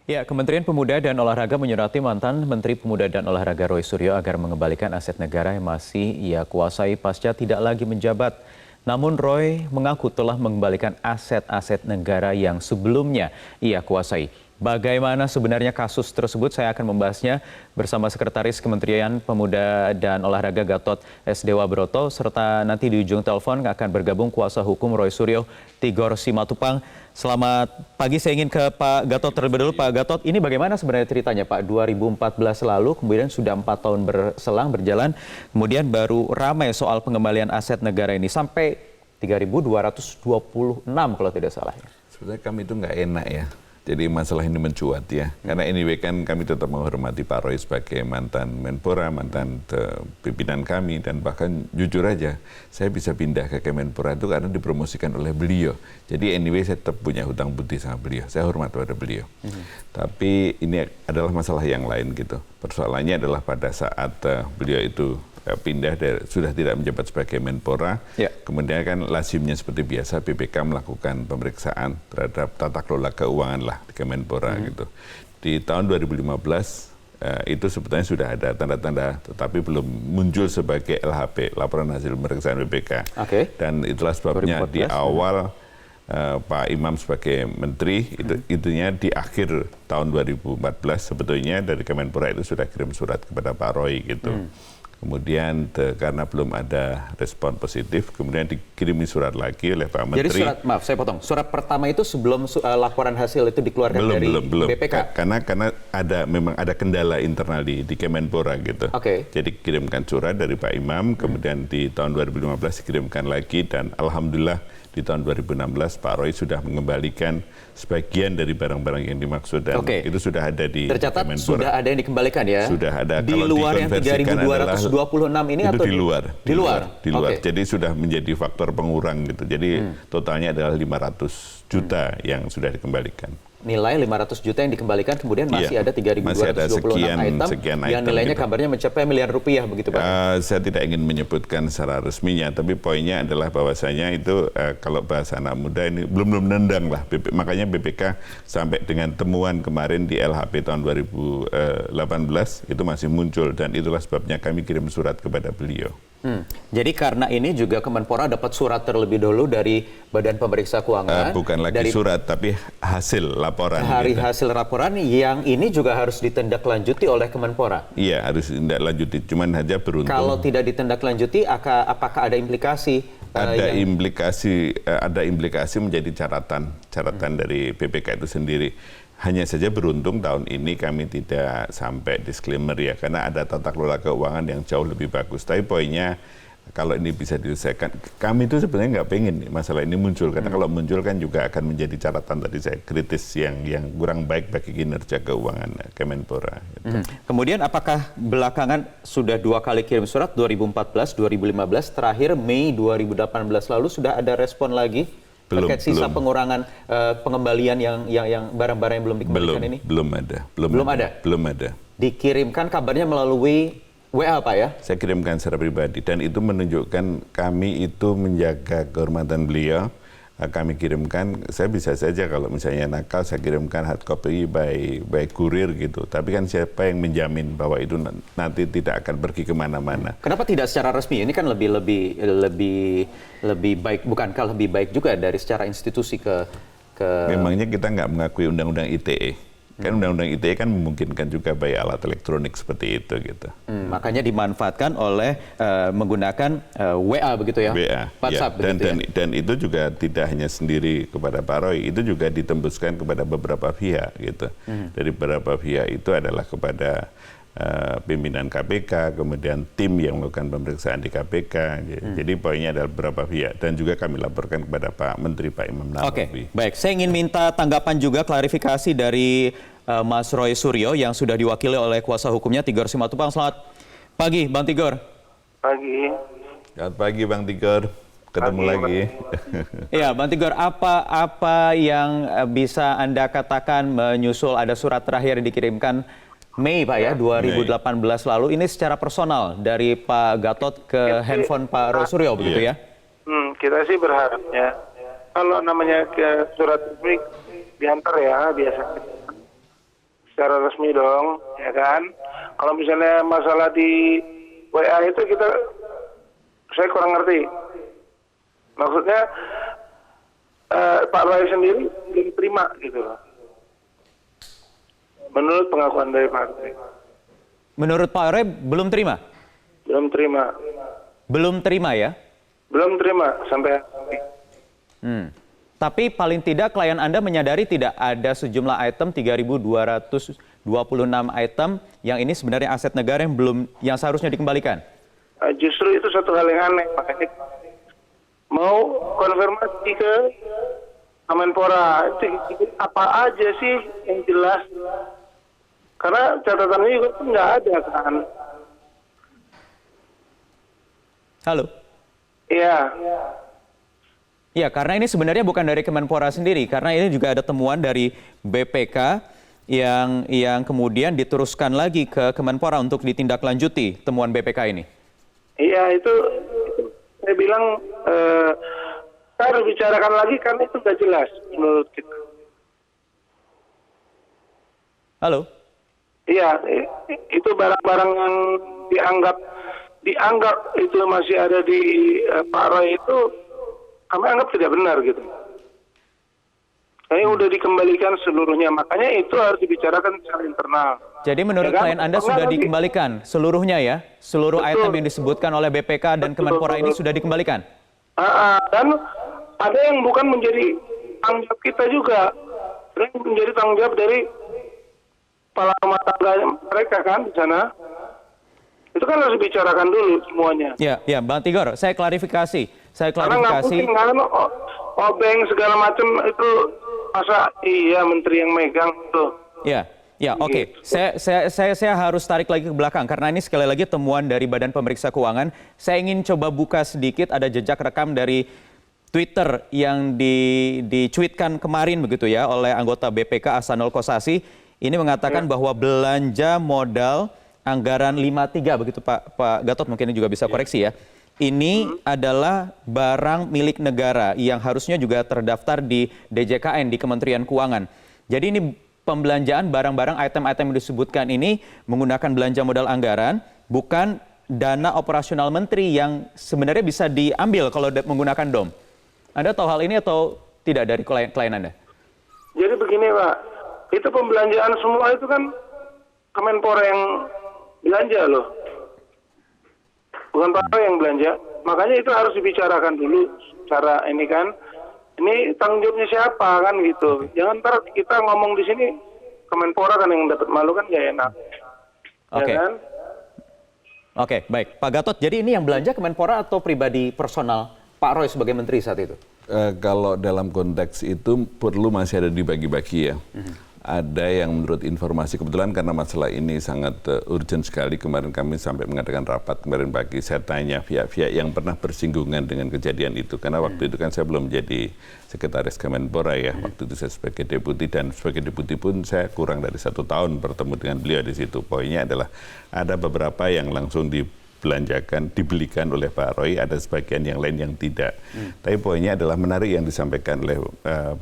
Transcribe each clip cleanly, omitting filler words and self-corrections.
Ya, Kementerian Pemuda dan Olahraga menyurati mantan Menteri Pemuda dan Olahraga Roy Suryo agar mengembalikan aset negara yang masih ia kuasai pasca tidak lagi menjabat. Namun Roy mengaku telah mengembalikan aset-aset negara yang sebelumnya ia kuasai. Bagaimana sebenarnya kasus tersebut? Saya akan membahasnya bersama Sekretaris Kementerian Pemuda dan Olahraga Gatot S. Dewa Broto, serta nanti di ujung telepon akan bergabung kuasa hukum Roy Suryo, Tigor Simatupang. Selamat pagi, saya ingin ke Pak Gatot terlebih dulu. Pak Gatot, ini bagaimana sebenarnya ceritanya Pak? 2014 lalu, kemudian sudah 4 tahun berjalan, kemudian baru ramai soal pengembalian aset negara ini sampai 3.226 kalau tidak salah. Sebenarnya kami itu nggak enak ya. Jadi masalah ini mencuat ya. Karena anyway kan kami tetap menghormati Pak Roy sebagai mantan Menpora, mantan pimpinan kami. Dan bahkan jujur aja, saya bisa pindah ke Kemenpora itu karena dipromosikan oleh beliau. Jadi anyway saya tetap punya hutang budi sama beliau. Saya hormat pada beliau. Tapi ini adalah masalah yang lain gitu. Persoalannya adalah pada saat beliau itu pindah sudah tidak menjabat sebagai Menpora, kemudian kan lazimnya seperti biasa BPK melakukan pemeriksaan terhadap tata kelola keuangan lah di Kemenpora gitu. Di tahun 2015 itu sebetulnya sudah ada tanda-tanda, tetapi belum muncul sebagai LHP, laporan hasil pemeriksaan BPK. Dan itulah sebabnya 2014, di awal Pak Imam sebagai menteri itunya di akhir tahun 2014 sebetulnya dari Kemenpora itu sudah kirim surat kepada Pak Roy gitu. Kemudian karena belum ada respon positif, kemudian dikirimi surat lagi oleh Pak Menteri. Jadi surat, maaf saya potong, surat pertama itu sebelum laporan hasil itu dikeluarkan dari BPK? Karena memang ada kendala internal di Kemenpora gitu. Jadi kirimkan surat dari Pak Imam, kemudian di tahun 2015 dikirimkan lagi, dan alhamdulillah di tahun 2016 Pak Roy sudah mengembalikan sebagian dari barang-barang yang dimaksud, dan itu sudah ada di tercatat Kemenpora. Sudah ada yang dikembalikan ya? Sudah ada. Di luar yang 3.226 ini itu atau di luar? Di luar. Jadi sudah menjadi faktor pengurang gitu. Jadi totalnya adalah 500 juta yang sudah dikembalikan. Nilai 500 juta yang dikembalikan, kemudian masih ada 3.226 item yang nilainya gitu. Kabarnya mencapai miliar rupiah begitu Pak? Saya tidak ingin menyebutkan secara resminya, tapi poinnya adalah bahwasanya itu kalau bahasa anak muda ini belum nendang lah. Makanya BPK sampai dengan temuan kemarin di LHP tahun 2018 itu masih muncul, dan itulah sebabnya kami kirim surat kepada beliau. Jadi karena ini juga Kemenpora dapat surat terlebih dahulu dari Badan Pemeriksa Keuangan. Bukan lagi surat, tapi hasil laporan. Hasil laporan yang ini juga harus ditindaklanjuti oleh Kemenpora. Iya, harus ditindaklanjuti. Cuman saja beruntung. Kalau tidak ditindaklanjuti, apakah ada implikasi? Ada implikasi menjadi catatan dari BPK itu sendiri. Hanya saja beruntung tahun ini kami tidak sampai disclaimer ya, karena ada tata kelola keuangan yang jauh lebih bagus. Tapi poinnya kalau ini bisa diselesaikan, kami itu sebenarnya nggak pengen masalah ini muncul, karena kalau muncul kan juga akan menjadi catatan tadi saya kritis yang kurang baik bagi kinerja keuangan Kemenpora. Gitu. Kemudian apakah belakangan sudah 2 kali kirim surat, 2014, 2015, terakhir Mei 2018 lalu sudah ada respon lagi? Terkait sisa pengurangan pengembalian yang barang-barang yang belum dikembalikan ini? Belum ada. Dikirimkan kabarnya melalui WA Pak ya? Saya kirimkan secara pribadi, dan itu menunjukkan kami itu menjaga kehormatan beliau. Kami kirimkan, saya bisa saja kalau misalnya nakal saya kirimkan hard copy by kurir gitu. Tapi kan siapa yang menjamin bahwa itu nanti tidak akan pergi kemana-mana? Kenapa tidak secara resmi? Ini kan lebih baik, bukankah lebih baik juga dari secara institusi ke... Memangnya kita nggak mengakui undang-undang ITE? Kan undang-undang ITE kan memungkinkan juga by alat elektronik seperti itu gitu. Makanya dimanfaatkan oleh menggunakan WA begitu ya? WA, WhatsApp ya. begitu Dan itu juga tidak hanya sendiri kepada Pak Roy, itu juga ditembuskan kepada beberapa pihak gitu. Dari beberapa pihak itu adalah kepada pimpinan KPK, kemudian tim yang melakukan pemeriksaan di KPK. Jadi poinnya adalah beberapa pihak, dan juga kami laporkan kepada Pak Menteri, Pak Imam Nahrawi. Baik. Saya ingin minta tanggapan juga, klarifikasi dari Mas Roy Suryo yang sudah diwakili oleh kuasa hukumnya Tigor Simatupang. Selamat pagi, Bang Tigor. Pagi. Selamat pagi, Bang Tigor. Ketemu lagi. Iya, Bang Tigor, apa yang bisa Anda katakan menyusul ada surat terakhir dikirimkan Mei Pak ya, 2018 lalu, ini secara personal dari Pak Gatot ke handphone Pak Roy Suryo begitu ya? Kita sih berharapnya kalau namanya ke surat resmi diantar ya biasa. secara resmi dong, ya kan. Kalau misalnya masalah di WA itu saya kurang ngerti. Maksudnya Pak Roy sendiri belum terima gitu loh. Menurut pengakuan dari Pak Roy. Menurut Pak Roy belum terima? Belum terima. Belum terima ya? Belum terima sampai Tapi paling tidak klien Anda menyadari tidak ada sejumlah item 3.226 item yang ini sebenarnya aset negara yang seharusnya dikembalikan. Justru itu satu hal yang aneh, makanya mau konfirmasi ke Kemenpora itu apa aja sih yang jelas? Karena catatannya juga nggak ada kan. Halo. Iya. Ya, karena ini sebenarnya bukan dari Kemenpora sendiri, karena ini juga ada temuan dari BPK yang kemudian diteruskan lagi ke Kemenpora untuk ditindaklanjuti temuan BPK ini. Iya, itu saya bilang kita harus bicarakan lagi karena itu nggak jelas menurut kita. Halo? Iya, itu barang-barang yang dianggap itu masih ada di Pak Roy itu kami anggap tidak benar gitu. Ini udah dikembalikan seluruhnya, makanya itu harus dibicarakan secara internal. Jadi menurut klien Anda sudah dikembalikan seluruhnya ya? Seluruh item yang disebutkan oleh BPK dan Kemenpora ini sudah dikembalikan? Dan ada yang bukan menjadi tanggung jawab kita juga. Ada yang menjadi tanggung jawab dari kepala rumah tangga mereka kan di sana. Itu kan harus dibicarakan dulu semuanya. Ya, Bang Tigor, saya klarifikasi. Karena nggak mungkin kan obeng segala macam itu masa iya menteri yang megang tuh. Ya, oke. Saya harus tarik lagi ke belakang karena ini sekali lagi temuan dari Badan Pemeriksa Keuangan. Saya ingin coba buka sedikit, ada jejak rekam dari Twitter yang dicuitkan kemarin begitu ya oleh anggota BPK Ahsanul Kossasi. Ini mengatakan bahwa belanja modal anggaran 53 begitu Pak Gatot, mungkin ini juga bisa koreksi ya. Ini adalah barang milik negara yang harusnya juga terdaftar di DJKN, di Kementerian Keuangan. Jadi ini pembelanjaan barang-barang item-item yang disebutkan ini menggunakan belanja modal anggaran, bukan dana operasional menteri yang sebenarnya bisa diambil kalau menggunakan DOM. Anda tahu hal ini atau tidak dari klien Anda? Jadi begini Pak, itu pembelanjaan semua itu kan Kemenpora yang belanja loh. Bukan Pak Roy yang belanja. Makanya itu harus dibicarakan dulu cara ini kan. Ini tanggung jawabnya siapa kan gitu. Jangan ntar kita ngomong di sini Kemenpora kan yang dapat malu kan gak enak. Oke. Ya kan? Oke, baik. Pak Gatot, jadi ini yang belanja Kemenpora atau pribadi personal Pak Roy sebagai menteri saat itu? Kalau dalam konteks itu perlu masih ada dibagi-bagi ya. Ada yang menurut informasi, kebetulan karena masalah ini sangat urgent sekali, kemarin kami sampai mengadakan rapat kemarin pagi, saya tanya pihak-pihak yang pernah bersinggungan dengan kejadian itu, karena waktu itu kan saya belum jadi sekretaris Kemenpora ya, waktu itu saya sebagai deputi, dan sebagai deputi pun saya kurang dari 1 tahun bertemu dengan beliau di situ. Poinnya adalah ada beberapa yang langsung dibelanjakan, dibelikan oleh Pak Roy, ada sebagian yang lain yang tidak. Tapi poinnya adalah menarik yang disampaikan oleh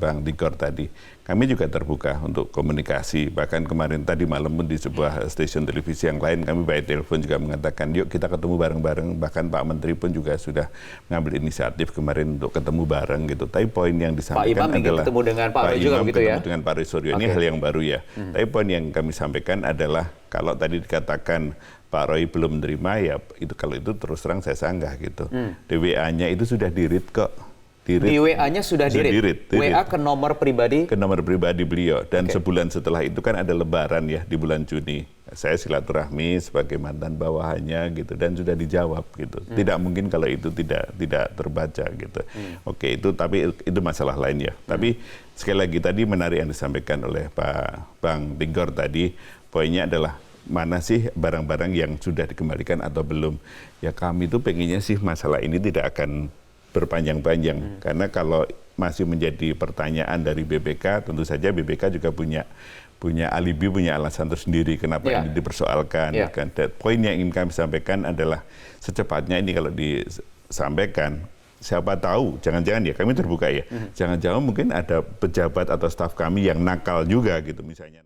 Bang Tigor tadi. Kami juga terbuka untuk komunikasi, bahkan kemarin tadi malam pun di sebuah stasiun televisi yang lain kami by telepon juga mengatakan yuk kita ketemu bareng-bareng, bahkan Pak Menteri pun juga sudah mengambil inisiatif kemarin untuk ketemu bareng gitu. Tapi poin yang disampaikan adalah ketemu dengan Pak Roy juga begitu ya? dengan Pak Roy Suryo, ini hal yang baru ya. Tapi poin yang kami sampaikan adalah kalau tadi dikatakan Pak Roy belum menerima ya itu, kalau itu terus terang saya sanggah gitu. Di WA-nya itu sudah di-read kok. Di WA-nya sudah di-read. WA ke nomor pribadi? Ke nomor pribadi beliau. Dan sebulan setelah itu kan ada lebaran ya di bulan Juni. Saya silaturahmi sebagai mantan bawahannya gitu dan sudah dijawab gitu. Tidak mungkin kalau itu tidak terbaca gitu. Oke, itu tapi itu masalah lain ya. Tapi sekali lagi tadi menarik yang disampaikan oleh Pak Bang Tigor tadi, poinnya adalah mana sih barang-barang yang sudah dikembalikan atau belum. Ya kami tuh pengennya sih masalah ini tidak akan berpanjang-panjang, karena kalau masih menjadi pertanyaan dari BPK, tentu saja BPK juga punya alibi, punya alasan tersendiri kenapa ini dipersoalkan. Kan? Dan poin yang ingin kami sampaikan adalah secepatnya ini kalau disampaikan, siapa tahu, jangan-jangan ya kami terbuka ya, jangan-jangan mungkin ada pejabat atau staf kami yang nakal juga gitu misalnya.